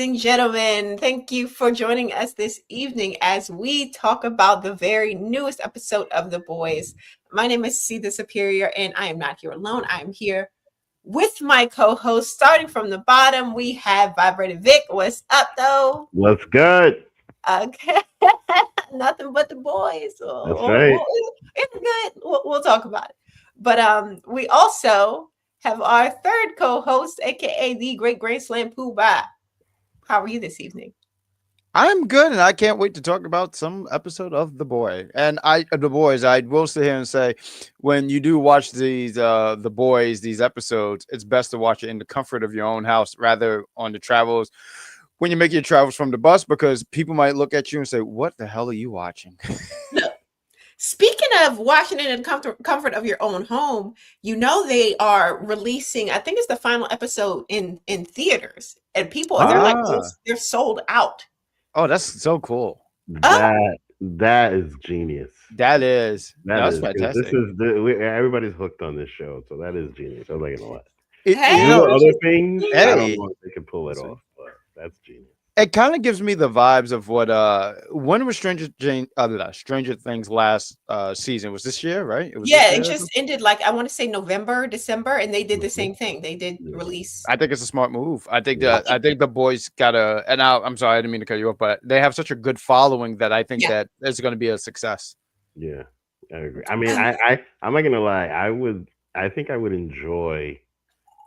and gentlemen, thank you for joining us this evening as we talk about the very newest episode of The Boys. My name is C the Superior, and I am not here alone. I am here with my co-host. Starting from the bottom, we have Vibrator Vic. What's up, though? What's good? Okay, nothing but the boys. That's right. It's good. We'll talk about it. But we also have our third co-host, aka the Great Grand Slam Pooh Bah. How are you this evening? I'm good, and I can't wait to talk about some episode of The Boys. I will sit here and say, when you do watch these The Boys, these episodes, it's best to watch it in the comfort of your own house rather on the travels. When you make your travels from the bus, because people might look at you and say, "What the hell are you watching?" Speaking of watching it in comfort of your own home, you know they are releasing, I think it's the final episode in theaters, and people they're sold out. Oh, that's so cool. That is genius. That's fantastic. fantastic. Everybody's hooked on this show, so that is genius. I'm not gonna lie. Hey. Other things, I don't Hey. know if they can pull it off, but that's genius. It kind of gives me the vibes of what when was Stranger Things last season? Was this year, right? It was Yeah, this it year or just something? ended like I want to say November, December, and they did the same thing. They did release. I think it's a smart move. I think the boys I'm sorry, I didn't mean to cut you off, but they have such a good following that I think that it's going to be a success. Yeah, I agree. I mean, I'm not gonna lie. I think I would enjoy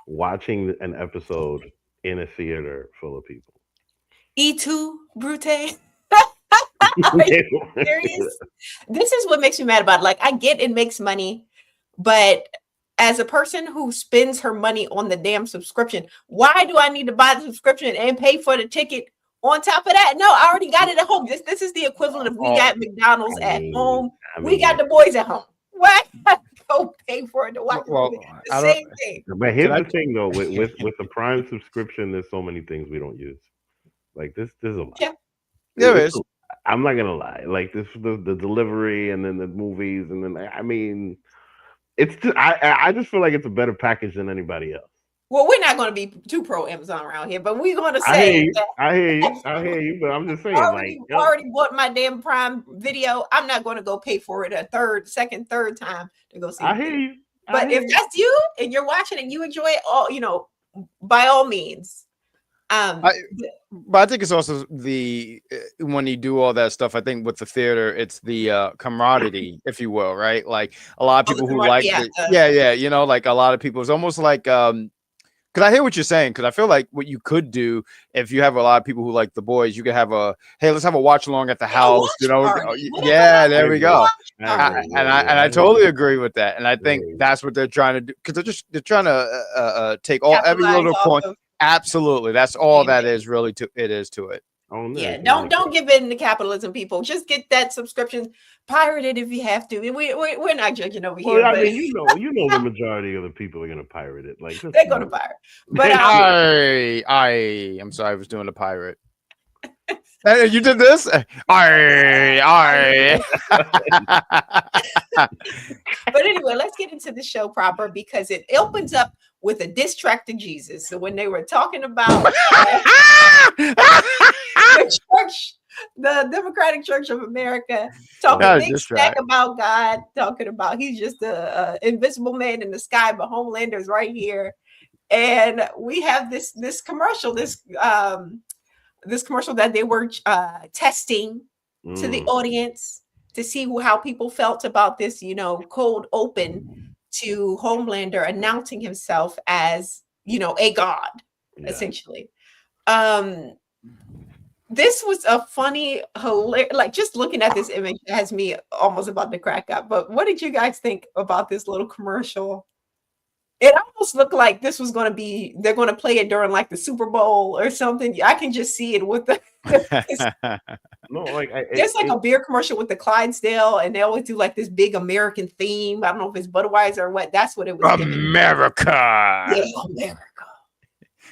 watching an episode in a theater full of people. E2 Brute. Are you serious? This is what makes me mad about it. Like, I get it makes money, but as a person who spends her money on the damn subscription, why do I need to buy the subscription and pay for the ticket on top of that? No, I already got it at home. This is the equivalent of we got McDonald's at home. We got the boys at home. Why go pay for it to watch the same thing? But here's the thing, though, with the Prime subscription, there's so many things we don't use. Like there's a lot. Yeah, there is. I'm not gonna lie. Like this, the delivery, and then the movies, and then I mean, it's just, I just feel like it's a better package than anybody else. Well, we're not going to be too pro Amazon around here, but we're going to say I hear you, but I'm just saying, already bought my damn Prime Video. I'm not going to go pay for it a second, third time to go see. I hear you. But if that's you and you're watching and you enjoy it, by all means. But I think it's also when you do all that stuff, I think with the theater, it's the camaraderie, if you will, right? Like a lot of people who like it. Like a lot of people, it's almost like, because I hear what you're saying, because I feel like what you could do if you have a lot of people who like The Boys, you could have let's have a watch along at the house, there we go. I totally agree with that. And I think that's what they're trying to do, because they're trying to take every little point. Absolutely, that's all that is really to it. Oh, no, yeah, don't give in to capitalism, people. Just get that subscription, pirate it if you have to. We're not judging over here. I mean, you know, the majority of the people are gonna pirate it. Like they're gonna pirate. But I'm sorry, I was doing a pirate. You did this? But anyway, let's get into the show proper, because it opens up with a diss track to Jesus. So when they were talking about the church, the Democratic Church of America, talking big stack about God, talking about he's just the invisible man in the sky, but Homelander's right here. And we have this commercial, this commercial that they were testing to the audience to see how people felt about this, cold open to Homelander announcing himself as, a god, essentially. This was a funny, hilarious, like just looking at this image has me almost about to crack up. But what did you guys think about this little commercial? It almost looked like this was going to be, they're going to play it during like the Super Bowl or something. I can just see it with the, there's like a beer commercial with the Clydesdale, and they always do like this big American theme. I don't know if it's Budweiser or what. That's what it was. America. Yeah, America.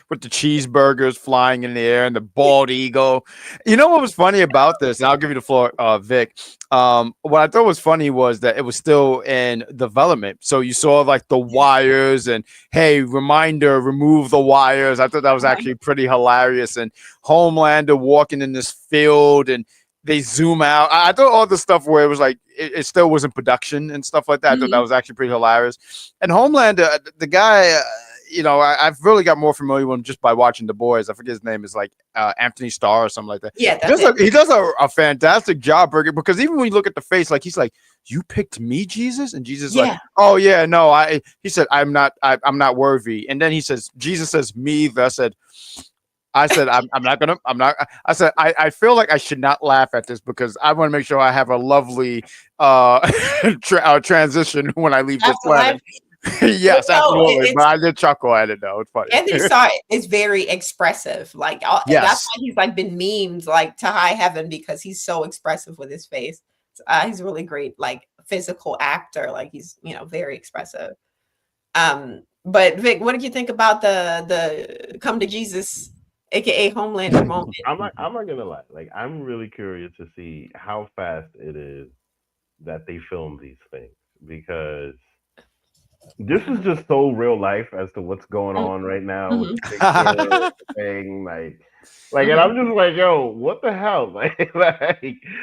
with the cheeseburgers flying in the air and the bald eagle. You know what was funny about this? And I'll give you the floor, Vic. What I thought was funny was that it was still in development. So you saw like the wires and hey, reminder, remove the wires. I thought that was actually pretty hilarious. And Homelander walking in this field and they zoom out. I thought all the stuff where it was like it still was in production and stuff like that. I thought that was actually pretty hilarious. And Homelander, the guy, I've really got more familiar with him just by watching The Boys. I forget his name is like Anthony Starr or something like that. Yeah, he does a fantastic job, because even when you look at the face, like he's like, "You picked me, Jesus," and Jesus is like, "Oh yeah, no, He said, I'm not worthy." And then Jesus says, "Me." I said, I'm not. I said, I feel like I should not laugh at this because I want to make sure I have a lovely transition when I leave this planet. Yes, absolutely. But I did chuckle at it though. It's funny. Anthony Starr is very expressive. Like that's why he's like been memed like to high heaven because he's so expressive with his face. He's a really great like physical actor. Like he's very expressive. But Vic, what did you think about the come to Jesus, aka Homelander moment? I'm not gonna lie. Like I'm really curious to see how fast it is that they film these things because this is just so real life as to what's going on right now with the thing. Like, and I'm just like, yo, what the hell? Like,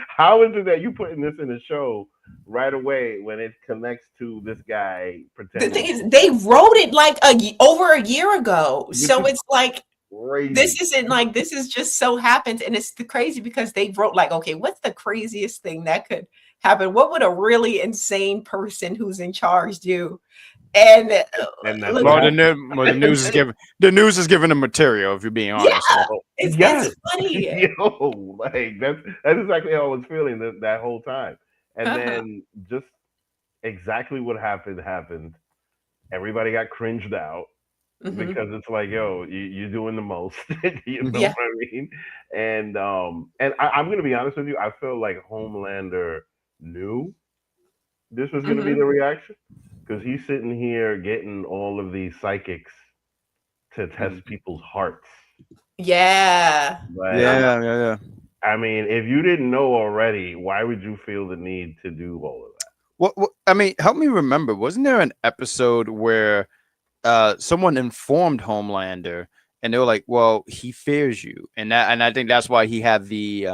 how is it that you putting this in a show right away when it connects to this guy pretending? The thing is, they wrote it like over a year ago, so it's like crazy. This isn't like this is just so happens, and it's crazy because they wrote like, okay, what's the craziest thing that could happen? What would a really insane person who's in charge do? And the news is giving them material. If you're being honest, it's funny. Yo, like that's exactly how I was feeling that whole time. And then just exactly what happened. Everybody got cringed out because it's like, yo, you're doing the most. You know what I mean? And I'm gonna be honest with you. I feel like Homelander knew this was gonna be the reaction. Because he's sitting here getting all of these psychics to test people's hearts. Yeah. But, yeah. I mean, if you didn't know already, why would you feel the need to do all of that? What I mean, help me remember. Wasn't there an episode where someone informed Homelander and they were like, "Well, he fears you," and I think that's why he had the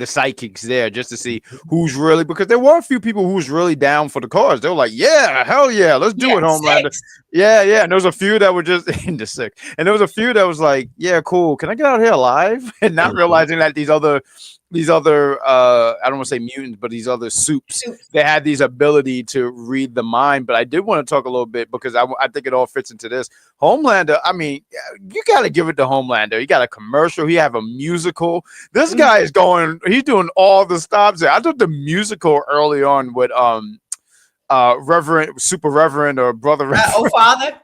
psychics there just to see who's really, because there were a few people who was really down for the cause. They were like, yeah, hell yeah, let's do it, Homelander. Yeah. And there was a few that were just into sick. And there was a few that was like, yeah, cool. Can I get out here alive? And not realizing that these other I don't want to say mutants, but these other soups, they had these ability to read the mind. But I did want to talk a little bit because I think it all fits into this. Homelander, I mean, you got to give it to Homelander. He got a commercial. He have a musical. This guy is he's doing all the stops there. I thought the musical early on with Reverend, Super Reverend, or Brother Reverend. Father.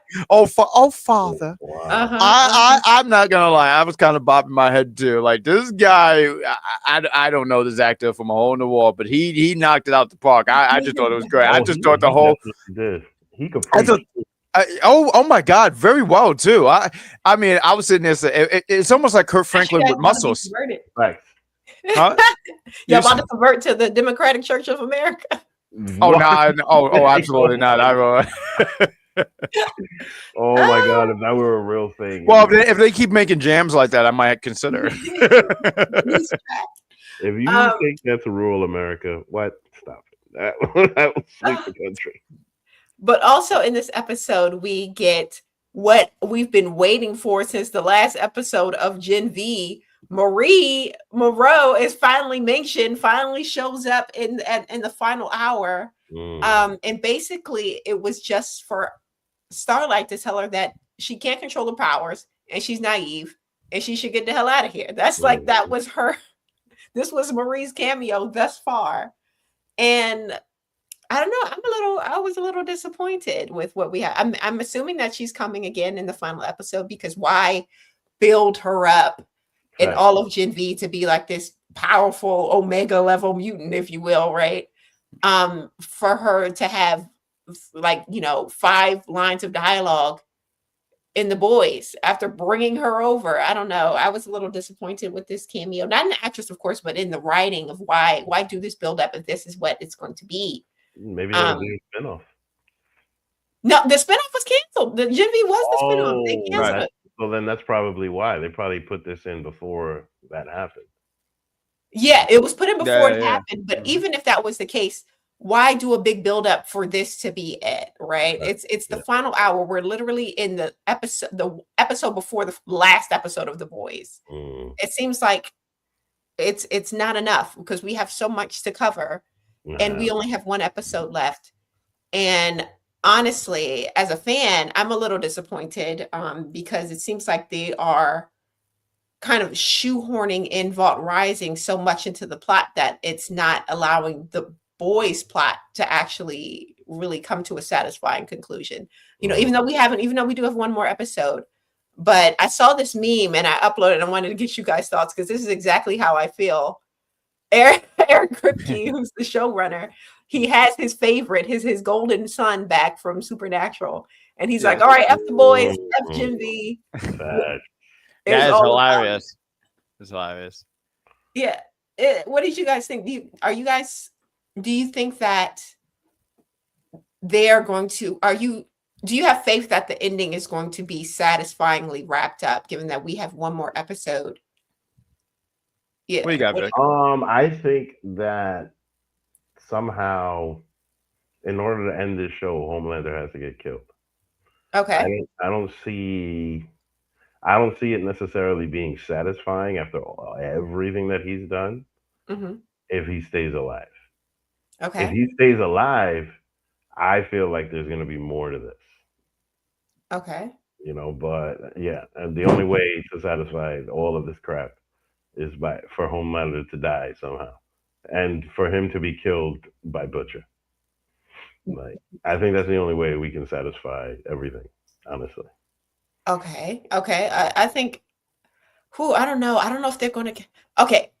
Wow. I'm not gonna lie, I was kind of bobbing my head too. Like this guy, I don't know this actor from a hole in the wall, but he knocked it out the park. I just thought it was great. I just thought the whole he could. Oh my God, very well too. I mean, I was sitting there saying it's almost like Kurt Franklin with muscles. Right. Huh? You're about to convert to the Democratic Church of America. Oh no! Oh, absolutely not. Oh my God! If that were a real thing. Well, if they keep making jams like that, I might consider. If you think that's rural America, what? Stop it. That will sweep the country. But also in this episode, we get what we've been waiting for since the last episode of Gen V. Marie Moreau is finally mentioned, finally shows up in the final hour. And basically it was just for Starlight to tell her that she can't control the powers and she's naive and she should get the hell out of here. That's like, that was her. This was Marie's cameo thus far. And I don't know. I was a little disappointed with what we have. I'm assuming that she's coming again in the final episode because why build her up in all of Gen V to be like this powerful Omega level mutant, if you will, right? For her to have 5 lines of dialogue in The Boys after bringing her over. I don't know. I was a little disappointed with this cameo, not in the actress, of course, but in the writing of why do this build up if this is what it's going to be. Maybe they'll do a spinoff. No, the spinoff was canceled. The Gen V was the spinoff. They canceled it. So then that's probably why they probably put this in before that happened. Yeah, it was put in before it happened. But even if that was the case, why do a big build up for this to be it? Right? It's the final hour. We're literally in the episode before the last episode of The Boys. It seems like it's not enough because we have so much to cover, and we only have one episode left. And honestly, as a fan, I'm a little disappointed because it seems like they are kind of shoehorning in Vault Rising so much into the plot that it's not allowing the Boys plot to actually really come to a satisfying conclusion. Even though we do have one more episode. But I saw this meme and I uploaded and I wanted to get you guys' thoughts because this is exactly how I feel. Eric Kripke, who's the showrunner, he has his favorite, his golden son back from Supernatural. And he's like, all right, F the Boys, F Gen V. That is hilarious. It's hilarious. Yeah. What did you guys think? Do you think that they are going to, do you have faith that the ending is going to be satisfyingly wrapped up, given that we have one more episode? Yeah. What do you got, Vic? I think that somehow, in order to end this show, Homelander has to get killed. Okay. I don't see it necessarily being satisfying after everything that he's done. If he stays alive. Okay. If he stays alive, I feel like there's going to be more to this. Okay. But yeah, and the only way to satisfy all of this crap is for Homelander to die somehow, and for him to be killed by Butcher. Like, I think that's the only way we can satisfy everything, honestly. Okay. I think, I don't know if they're going to. Okay,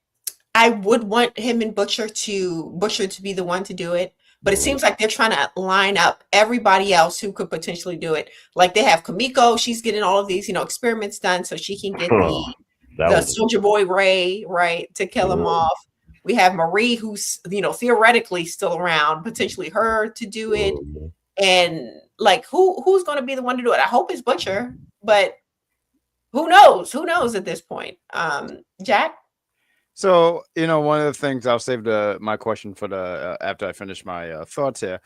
I would want him and Butcher to be the one to do it. But it seems like they're trying to line up everybody else who could potentially do it. Like they have Kimiko, she's getting all of these, experiments done so she can get the Soldier Boy Ray, right, to kill him off. We have Marie, who's, theoretically still around, potentially her to do it. And like, who's going to be the one to do it? I hope it's Butcher, but who knows? Who knows at this point? Jack? So, one of the things I'll save my question for after I finish my thoughts here.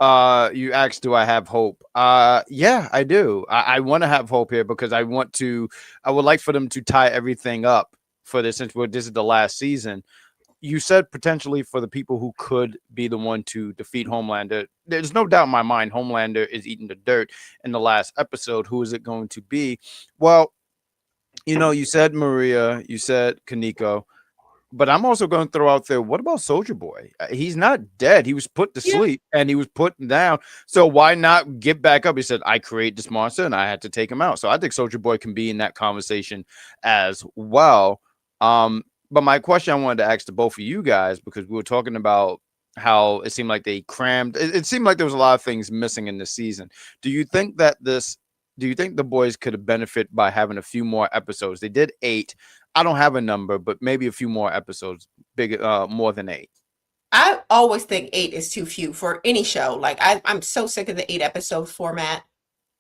You asked, do I have hope? Yeah, I do. I want to have hope here because I would like for them to tie everything up for this, since this is the last season. You said potentially for the people who could be the one to defeat Homelander. There's no doubt in my mind Homelander is eating the dirt in the last episode. Who is it going to be? Well, you said Maria, you said Kimiko. But I'm also going to throw out there, what about Soldier Boy? He's not dead. He was put to sleep and he was put down. So why not get back up? He said, I create this monster and I had to take him out. So I think Soldier Boy can be in that conversation as well. But my question I wanted to ask to both of you guys, because we were talking about how it seemed like they crammed. It seemed like there was a lot of things missing in this season. Do you think the Boys could have benefited by having a few more episodes? They did 8. I don't have a number, but maybe a few more episodes, more than 8. I always think 8 is too few for any show. Like I'm so sick of the 8-episode format.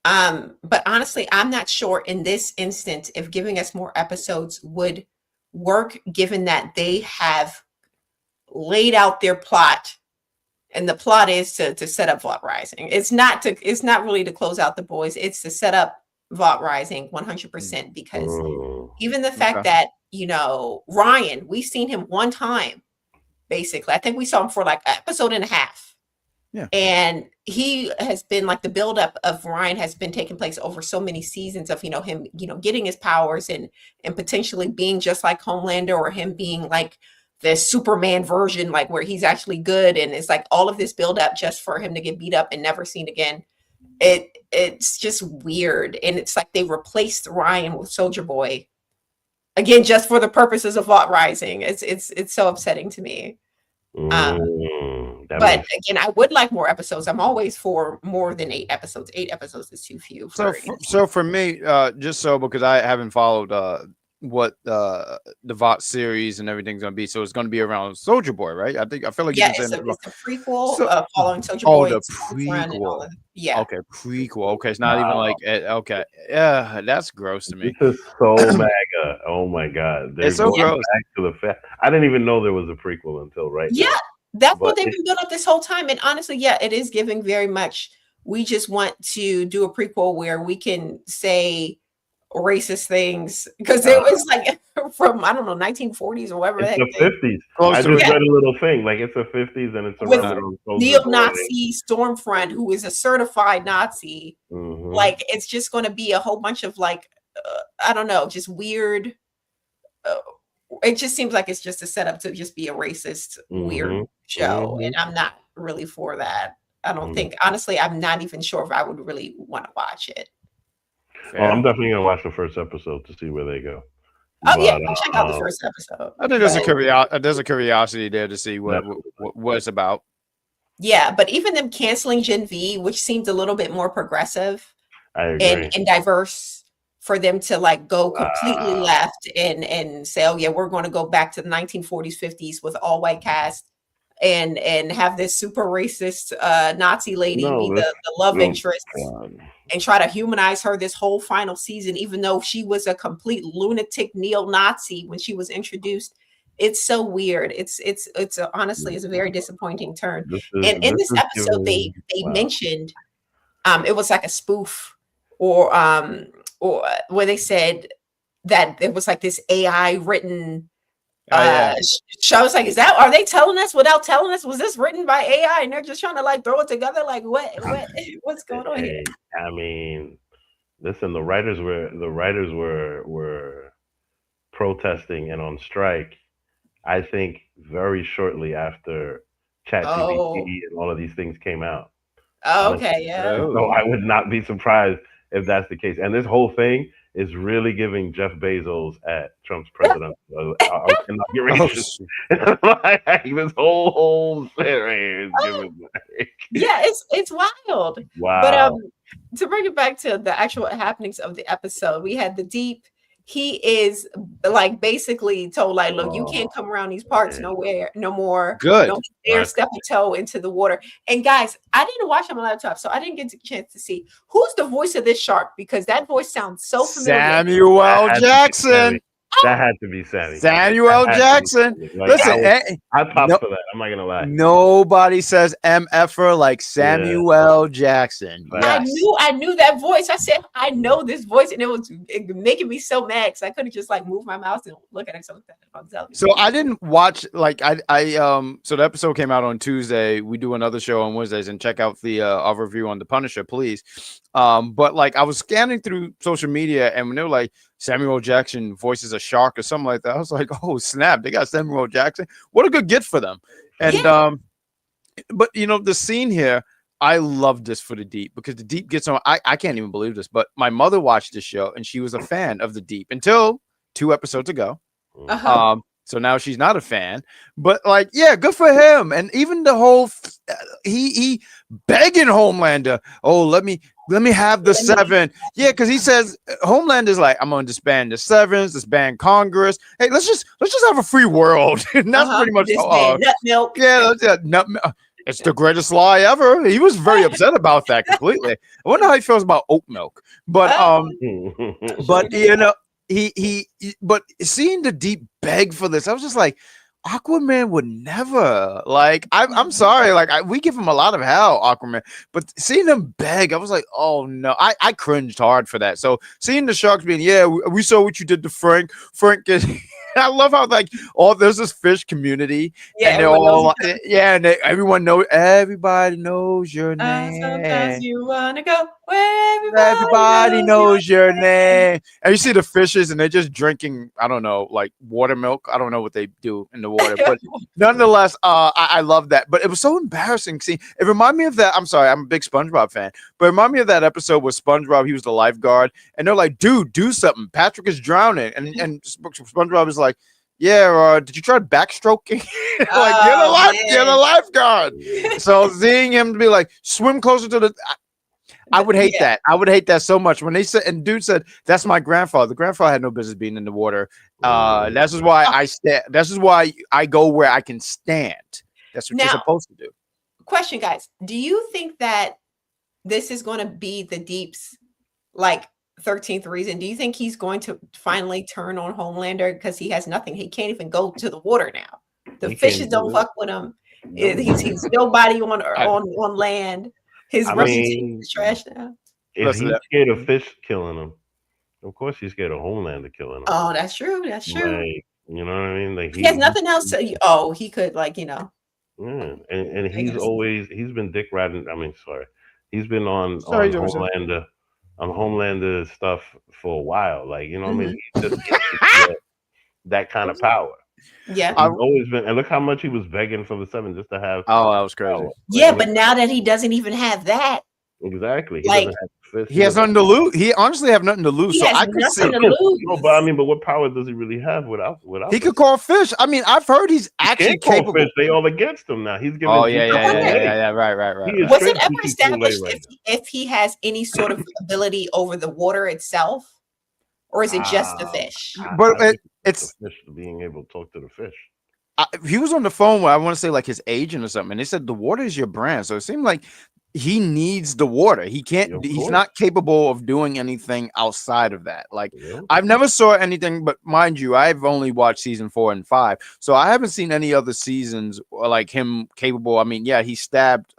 But honestly, I'm not sure in this instance if giving us more episodes would work, given that they have laid out their plot, and the plot is to set up Vault Rising. It's not really to close out the Boys. It's to set up Vault Rising 100%, because even the fact that, Ryan, we've seen him one time, basically. I think we saw him for like an episode and a half. Yeah. And he has been like, the buildup of Ryan has been taking place over so many seasons of, him, getting his powers and potentially being just like Homelander, or him being like the Superman version, like where he's actually good. And it's like all of this buildup just for him to get beat up and never seen again. It's just weird. And it's like they replaced Ryan with Soldier Boy again, just for the purposes of Vault Rising. It's so upsetting to me. But again, I would like more episodes. I'm always for more than 8 episodes. 8 episodes is too few. So for me, just so because I haven't followed what the VOT series and everything's gonna be, so it's gonna be around Soldier Boy, right? I feel like it's a prequel following Soldier Boy. The prequel. Okay, prequel. Okay, it's not even like okay. Yeah, that's gross to me. This is so mega. Oh my god, it's so gross. Back to the fact, I didn't even know there was a prequel until right now. Yeah, that's what they've been building up this whole time. And honestly, yeah, it is giving very much. We just want to do a prequel where we can say racist things because it was like from I don't know 1940s or whatever. It's the 50s. I just read a little thing like it's the 50s and it's around neo-Nazi Stormfront, who is a certified Nazi. Like it's just going to be a whole bunch of like I don't know, just weird. It just seems like it's just a setup to just be a racist weird show, and I'm not really for that. I don't think honestly. I'm not even sure if I would really want to watch it. Well, I'm definitely gonna watch the first episode to see where they go. Yeah, check out the first episode. I think there's a curiosity there to see what it's about. Yeah, but even them canceling Gen V, which seemed a little bit more progressive and diverse, for them to like go completely left and say, oh yeah, we're going to go back to the 1940s, 50s with all white cast and have this super racist Nazi lady be the love interest. And try to humanize her this whole final season, even though she was a complete lunatic neo-Nazi when she was introduced. It's so weird. It's honestly, it's a very disappointing turn. And in this episode, they mentioned it was like a spoof or where they said that it was like this AI written show. I was like, are they telling us without telling us? Was this written by AI and they're just trying to like throw it together? Like what's going on here? I mean, listen, the writers were protesting and on strike, I think very shortly after ChatGPT and all of these things came out. Okay, So I would not be surprised if that's the case. And this whole thing is really giving Jeff Bezos at Trump's president inauguration. This whole shit right here is giving. Yeah, it's wild. Wow. But to bring it back to the actual happenings of the episode, we had the Deep. He is like basically told like, look, you can't come around these parts no more. Good. Don't dare step a toe into the water. And guys, I didn't watch on my laptop, so I didn't get a chance to see who's the voice of this shark because that voice sounds so familiar. Samuel Jackson. That had to be Sammy. Samuel Jackson. Like, listen, I popped for that. I'm not gonna lie. Nobody says MFer like Samuel Jackson. Yes. I knew that voice. I said, I know this voice, and it was making me so mad because I couldn't just like move my mouse and look at it. So I didn't watch like so the episode came out on Tuesday. We do another show on Wednesdays, and check out the our review on The Punisher, please. But like I was scanning through social media, and when they were like Samuel Jackson voices a shark or something like that, I was like, oh snap, they got Samuel Jackson. What a good get for them. And but you know, the scene here, I love this for the Deep because the Deep gets on. I can't even believe this, but my mother watched this show and she was a fan of the Deep until 2 episodes ago. So now she's not a fan, but like, yeah, good for him. And even the whole he begging Homelander, oh, let me have the 7. Yeah, because he says Homelander's like, I'm gonna disband the 7s, disband Congress. Hey, let's just have a free world. And that's pretty much nut milk. Yeah, nut milk. It's the greatest lie ever. He was very upset about that completely. I wonder how he feels about oat milk. But but you know, but seeing the Deep beg for this, I was just like, Aquaman would never. Like, I'm sorry, like we give him a lot of hell, Aquaman, but seeing him beg, I was like, oh no, I cringed hard for that. So seeing the sharks being, yeah, we saw what you did to Frank is. I love how like there's this fish community, and they're all and everybody knows your name. Sometimes you wanna go where everybody knows your name. And you see the fishes, and they're just drinking, I don't know, like water milk. I don't know what they do in the water, but nonetheless, I love that. But it was so embarrassing. See, it reminded me of that. I'm sorry, I'm a big SpongeBob fan, but it reminded me of that episode where SpongeBob, he was the lifeguard, and they're like, dude, do something. Patrick is drowning, and SpongeBob is like, yeah, did you try backstroking? You're the lifeguard. So seeing him be like, swim closer to the, I would hate that. I would hate that so much. When they said, and dude said, that's my grandfather. The grandfather had no business being in the water. This is why I stand. This is why I go where I can stand. That's what you're supposed to do. Question, guys. Do you think that this is going to be the Deep's like 13th reason? Do you think he's going to finally turn on Homelander because he has nothing? He can't even go to the water now. The fishes don't fuck with him. He's nobody on land. His reputation is trash now. If he's scared of fish killing him, of course he's scared of Homelander killing him. Oh, that's true. That's true. Like, you know what I mean? Like he has nothing else to. Oh, he could Yeah, and he's been dick riding. I mean, he's been on Homelander stuff for a while. Like, you know what I mean? He just that kind of power. Yeah, he's always been, and look how much he was begging for the 7 just to have. Oh, that was crazy. Power. Yeah, but now that he doesn't even have that, exactly, he has nothing to lose. He honestly have nothing to lose. So I could see. No, but what power does he really have without? He could call fish. I mean, I've heard he's actually capable. Fish. They all against him now. He's giving. Oh yeah. Right. Was it ever established if he has any sort of ability over the water itself? Or is it just the fish? But it's the fish being able to talk to the fish. He was on the phone with, I want to say, like his agent or something, and they said the water is your brand. So it seemed like he needs the water. He can't. He's not capable of doing anything outside of that. Like I've never saw anything, but mind you, I've only watched season 4 and 5, so I haven't seen any other seasons like him capable. I mean, yeah, he stabbed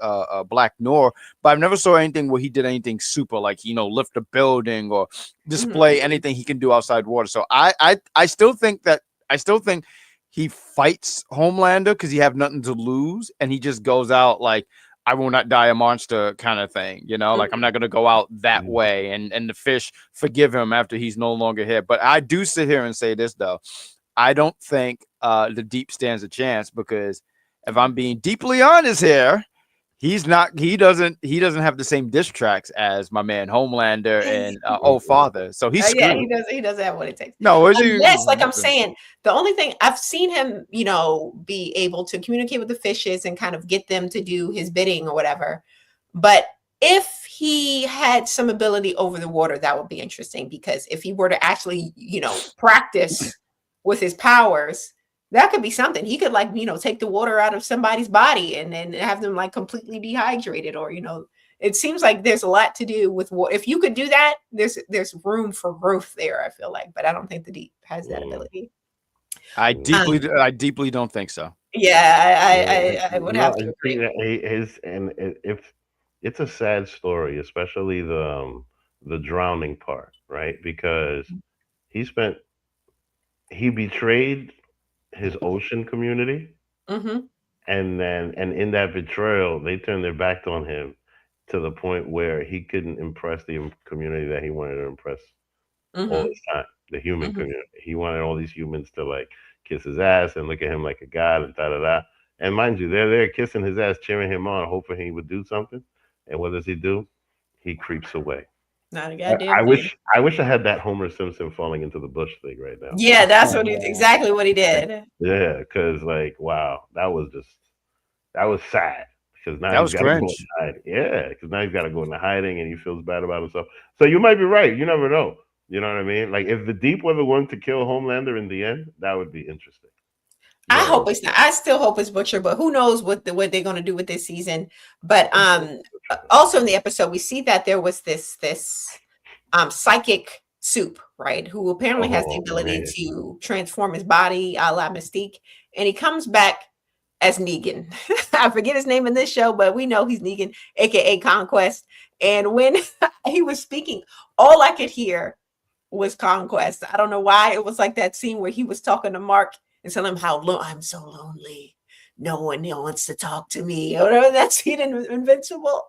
Black Noir, but I've never saw anything where he did anything super, like lift a building or display anything he can do outside water. So I still think he fights Homelander because he have nothing to lose, and he just goes out like, I will not die a monster kind of thing, like I'm not going to go out that way. And the fish forgive him after he's no longer here. But I do sit here and say this, though. I don't think the Deep stands a chance, because if I'm being deeply honest here, he doesn't have the same diss tracks as my man Homelander and Father. So he's screwed. He doesn't have what it takes. No, yes, like I'm saying, the only thing I've seen him, be able to communicate with the fishes and kind of get them to do his bidding or whatever. But if he had some ability over the water, that would be interesting, because if he were to actually, practice with his powers, that could be something. He could take the water out of somebody's body and then have them like completely dehydrated, or, it seems like there's a lot to do with water. If you could do that, there's room for growth there, I feel like, but I don't think the Deep has that ability. I deeply don't think so. Yeah, I would have to agree. It's a sad story, especially the drowning part, right? Because he betrayed his ocean community, and in that betrayal, they turned their back on him to the point where he couldn't impress the community that he wanted to impress all the time, the human community. He wanted all these humans to like kiss his ass and look at him like a god and da. And mind you, they're there kissing his ass, cheering him on, hoping he would do something. And what does he do? He creeps away. Not a goddamn thing. I wish I had that Homer Simpson falling into the bush thing right now. Yeah, that's exactly what he did. Yeah, because wow, that was sad. Because now he's got to go into hiding. Yeah, because now he's got to go into hiding, and he feels bad about himself. So you might be right. You never know. You know what I mean? Like if the Deep were the one to kill Homelander in the end, that would be interesting. I hope it's not. I still hope it's Butcher, but who knows what they're going to do with this season. But also in the episode, we see that there was this psychic soup, right? Who apparently has the ability to transform his body, a la Mystique, and he comes back as Negan. I forget his name in this show, but we know he's Negan, aka Conquest. And when he was speaking, all I could hear was Conquest. I don't know why. It was like that scene where he was talking to Mark and telling him how I'm so lonely. No one wants to talk to me. Or whatever that scene in Invincible.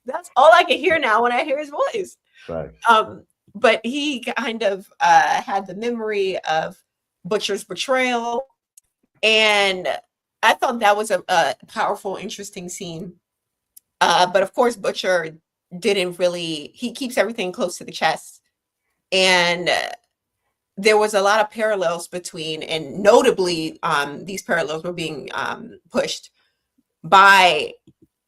That's all I can hear now when I hear his voice. Right. But he kind of had the memory of Butcher's betrayal. And I thought that was a powerful, interesting scene. But of course, Butcher didn't really, he keeps everything close to the chest. And there was a lot of parallels between, and notably, these parallels were being pushed by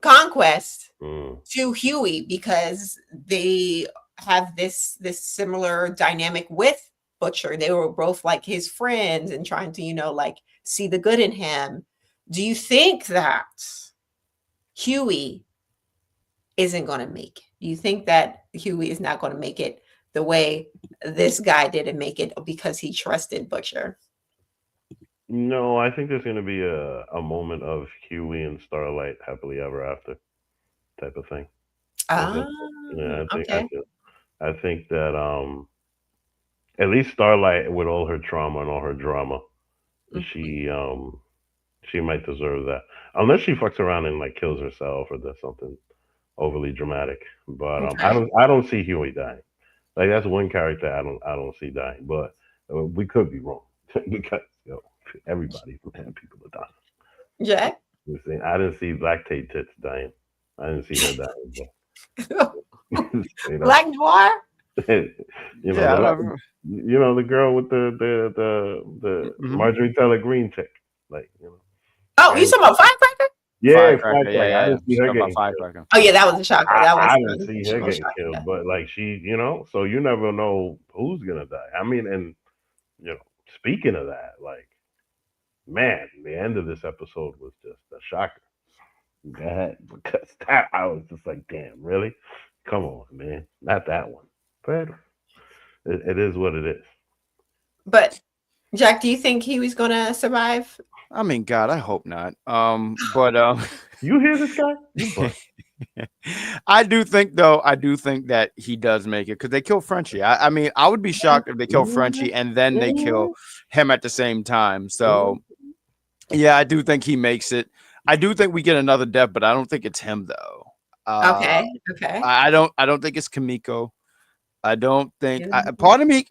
Conquest to Huey, because they have this similar dynamic with Butcher. They were both like his friends and trying to, like, see the good in him. Do you think that Huey isn't going to make it? Do you think that Huey is not going to make it the way this guy didn't make it because he trusted Butcher? No, I think there's going to be a moment of Huey and Starlight happily ever after type of thing. I think that at least Starlight, with all her trauma and all her drama, she might deserve that, unless she fucks around and like kills herself or does something overly dramatic. But I don't see Huey dying. Like, that's one character I don't see dying. But we could be wrong because everybody's had people to die. Jack? I didn't see Black Tate Tits dying. I didn't see her dying. Black Noir? The girl with the Marjorie Taylor Greene chick. Like, Oh, you talking about Firecracker? Yeah, Firecracker. Yeah. I didn't see her getting killed. Oh yeah, that was a shocker. I didn't see her getting killed, but like, she, so you never know who's gonna die. I mean, and speaking of that, like, man, the end of this episode was just a shocker. Go ahead, because that, I was just like, damn, really? Come on, man, not that one. But it is what it is. But Jack, do you think Huey's gonna survive? I mean, God, I hope not. But you hear this guy? I do think that he does make it, because they kill Frenchie. I mean, I would be shocked if they kill Frenchie and then they kill him at the same time. So yeah, I do think he makes it. I do think we get another death, but I don't think it's him though. Okay. I don't think it's Kimiko. I don't think. Part of me.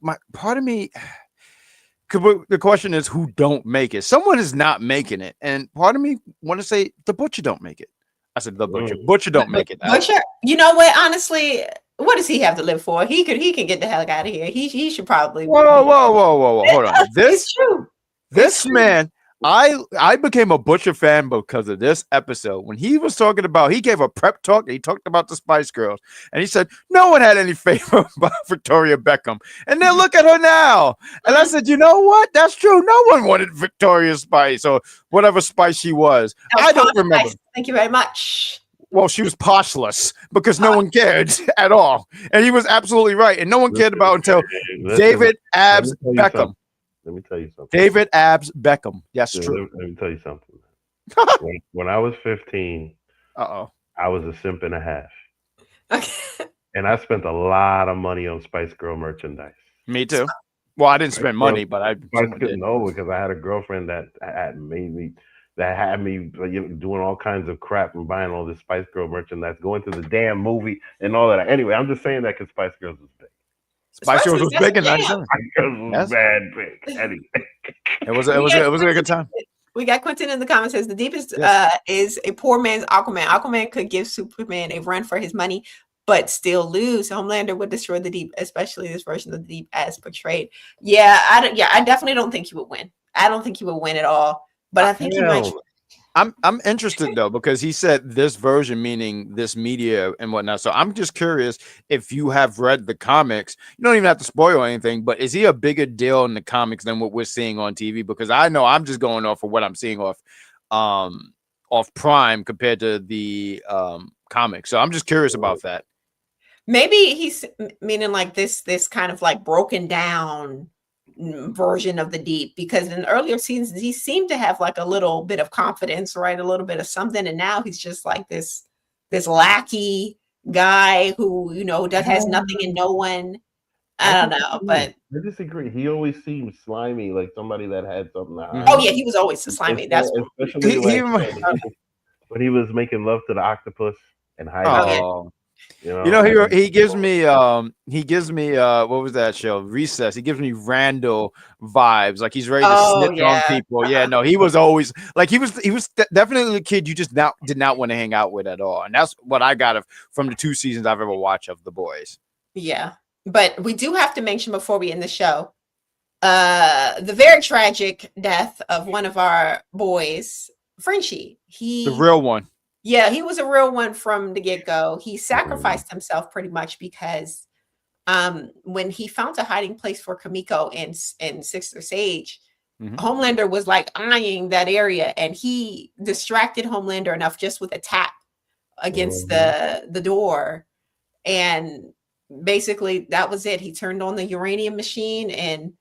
The question is, who don't make it? Someone is not making it, and part of me want to say the Butcher don't make it. I said the Butcher. Butcher don't make it. Butcher. You know what? Honestly, what does he have to live for? He can get the hell out of here. He should probably. Whoa! Hold on. It's true. This man. I became a Butcher fan because of this episode. When he was talking about, he gave a prep talk. He talked about the Spice Girls, and he said no one had any favor about Victoria Beckham. And then look at her now. And I said, you know what? That's true. No one wanted Victoria Spice or whatever Spice she was. I don't remember. Spice. Thank you very much. Well, she was poshless because no one cared at all, and he was absolutely right. And no one cared about until David Abs Beckham. Let me tell you something. David Abs Beckham. Yes, true. Let me tell you something. when I was 15, I was a simp and a half. Okay. And I spent a lot of money on Spice Girl merchandise. Me too. Well, I didn't spend money, but I couldn't know, because I had a girlfriend that had me doing all kinds of crap and buying all this Spice Girl merchandise, going to the damn movie and all that. Anyway, I'm just saying that because Spice Girls was big. Spice Girls was big in 97. Spice Girls was bad big. Anyway. It was a good time. We got Quentin in the comments, says the deepest is a poor man's Aquaman. Aquaman could give Superman a run for his money, but still lose. Homelander would destroy the Deep, especially this version of the Deep as portrayed. I definitely don't think he would win. I don't think he would win at all. But I think he might. I'm interested though, because he said this version, meaning this media and whatnot. So I'm just curious if you have read the comics. You don't even have to spoil anything, but is he a bigger deal in the comics than what we're seeing on TV? Because I know I'm just going off of what I'm seeing off Prime compared to the comics. So I'm just curious about that. Maybe he's meaning like this kind of like broken down version of the Deep, because in earlier seasons he seemed to have like a little bit of confidence, right? A little bit of something, and now he's just like this lackey guy who has nothing and no one. I don't know, but I disagree. He always seemed slimy, like somebody that had something to hide. Oh yeah, he was always so slimy. That's especially when he was making love to the octopus and hiding. He gives me what was that show, Recess? He gives me Randall vibes, like he's ready to snitch on people. Yeah, no, he was always like he was definitely the kid you just did not want to hang out with at all, and that's what I got from the 2 seasons I've ever watched of The Boys. Yeah, but we do have to mention before we end the show, the very tragic death of one of our boys, Frenchie. The real one. Yeah, he was a real one from the get-go. He sacrificed himself pretty much because when he found a hiding place for Kimiko and Sister Sage, Homelander was like eyeing that area, and he distracted Homelander enough just with a tap against the door, and basically that was it. He turned on the uranium machine, and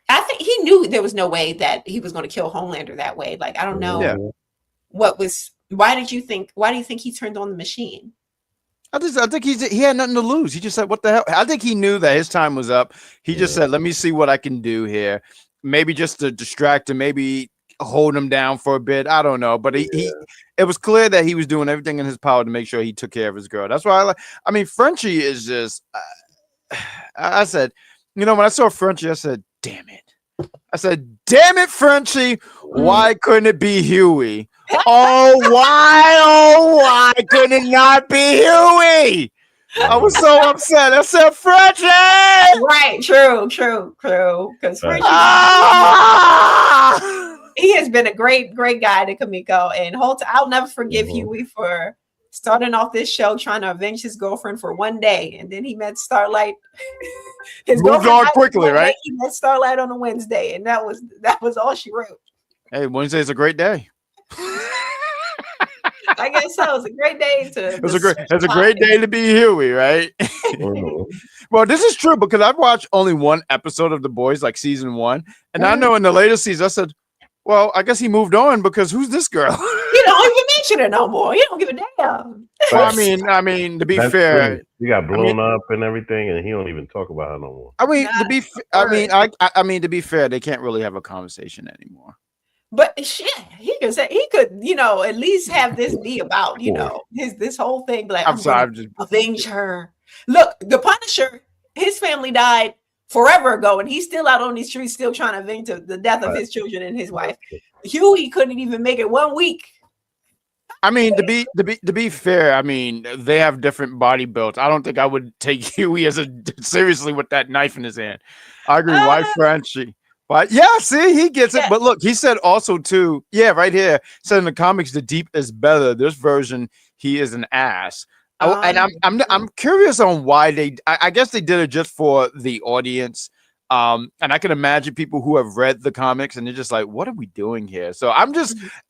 I think he knew there was no way that he was going to kill Homelander that way. Like, I don't know why do you think he turned on the machine? I think he had nothing to lose. He just said, what the hell? I think he knew that his time was up. He just said, let me see what I can do here. Maybe just to distract him, maybe hold him down for a bit. I don't know. But it was clear that he was doing everything in his power to make sure he took care of his girl. That's why I mean, Frenchie is just, I said, when I saw Frenchie, I said, damn it. I said, damn it, Frenchie. Why couldn't it be Huey? Why couldn't it not be Huey? I was so upset. I said, Frenchie! Right, true. Because Frenchie, he has been a great guy to Kimiko. And I'll never forgive Huey for starting off this show trying to avenge his girlfriend for one day. And then he met Starlight. His moved on quickly, right? He met Starlight on a Wednesday, and that was all she wrote. Hey, Wednesday is a great day. I guess so. It's a great day to. It's a great day to be Huey, right? Well, this is true because I've watched only one episode of The Boys, like season 1, and I know in the latest season I said, "Well, I guess he moved on because who's this girl?" You don't even mention her no more. You don't give a damn. Well, I mean, to be fair, he got blown up and everything, and he don't even talk about her no more. I mean, to be fair, they can't really have a conversation anymore. But shit, he could at least have this be about, this whole thing. Like, I'm sorry, avenge her. Look, the Punisher, his family died forever ago, and he's still out on these streets, still trying to avenge the death of his children and his wife. Huey couldn't even make it 1 week. I mean, to be fair, I mean, they have different body builds. I don't think I would take Huey seriously with that knife in his hand. I agree. Why Frenchie? But yeah, see, he gets it. But look, he said also too, right here, said in the comics, the deep is better. This version, he is an ass. And I'm curious on why I guess they did it just for the audience. And I can imagine people who have read the comics and they're just like, what are we doing here? So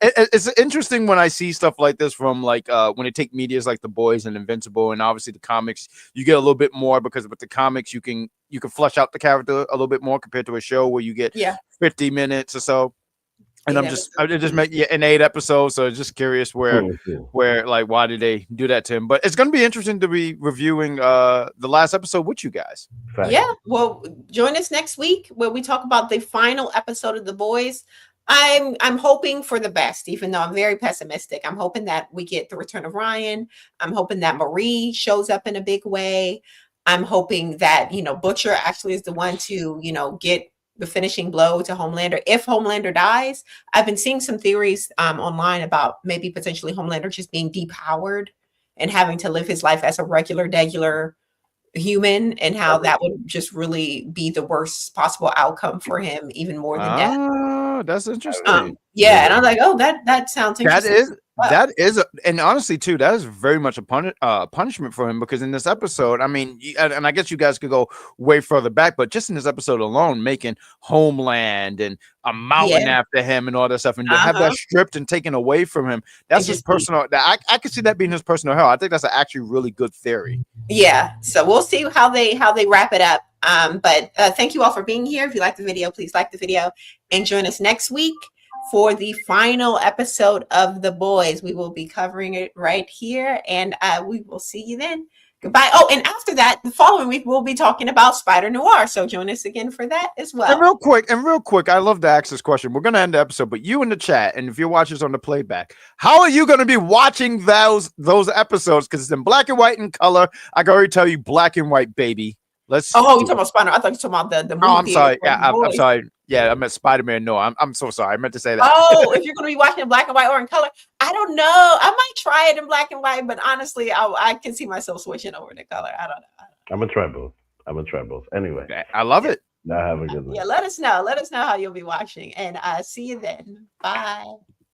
it's interesting when I see stuff like this from like when they take medias like The Boys and Invincible, and obviously the comics, you get a little bit more because with the comics you can flesh out the character a little bit more compared to a show where you get 50 minutes or so. And I just make in 8 episodes, so just curious where like why did they do that to him? But it's going to be interesting to be reviewing the last episode with you guys. Yeah, well, join us next week where we talk about the final episode of The Boys. I'm hoping for the best, even though I'm very pessimistic. I'm hoping that we get the return of Ryan. I'm hoping that Marie shows up in a big way. I'm hoping that Butcher actually is the one to get the finishing blow to Homelander. If Homelander dies, I've been seeing some theories online about maybe potentially Homelander just being depowered and having to live his life as a regular human, and how that would just really be the worst possible outcome for him, even more than death. Oh, that's interesting. And I'm like, oh, that sounds interesting. That is, and honestly too, that is very much a punishment for him, because in this episode, I mean, and I guess you guys could go way further back, but just in this episode alone, making Homeland and a mountain after him and all that stuff, and to have that stripped and taken away from him, that's his personal. I could see that being his personal hell. I think that's actually really good theory. Yeah, so we'll see how they wrap it up. But thank you all for being here. If you like the video, please like the video and join us next week for the final episode of The Boys. We will be covering it right here, and we will see you then. Goodbye. Oh, and after that, the following week, we'll be talking about Spider Noir. So join us again for that as well. And real quick, I love to ask this question. We're going to end the episode, but you in the chat, and if you're watching this on the playback, how are you going to be watching those episodes? Because it's in black and white and color. I can already tell you, black and white, baby. You're talking about Spider. I thought you were talking about the movie. Oh, I'm sorry. Yeah, I'm sorry. Yeah, I meant Spider-Man. No, I'm so sorry. I meant to say that. Oh, if you're going to be watching in black and white or in color, I don't know. I might try it in black and white, but honestly, I can see myself switching over to color. I don't know. I'm going to try both. Anyway. I love it. Now have a good one. Yeah, let us know. Let us know how you'll be watching, and see you then. Bye.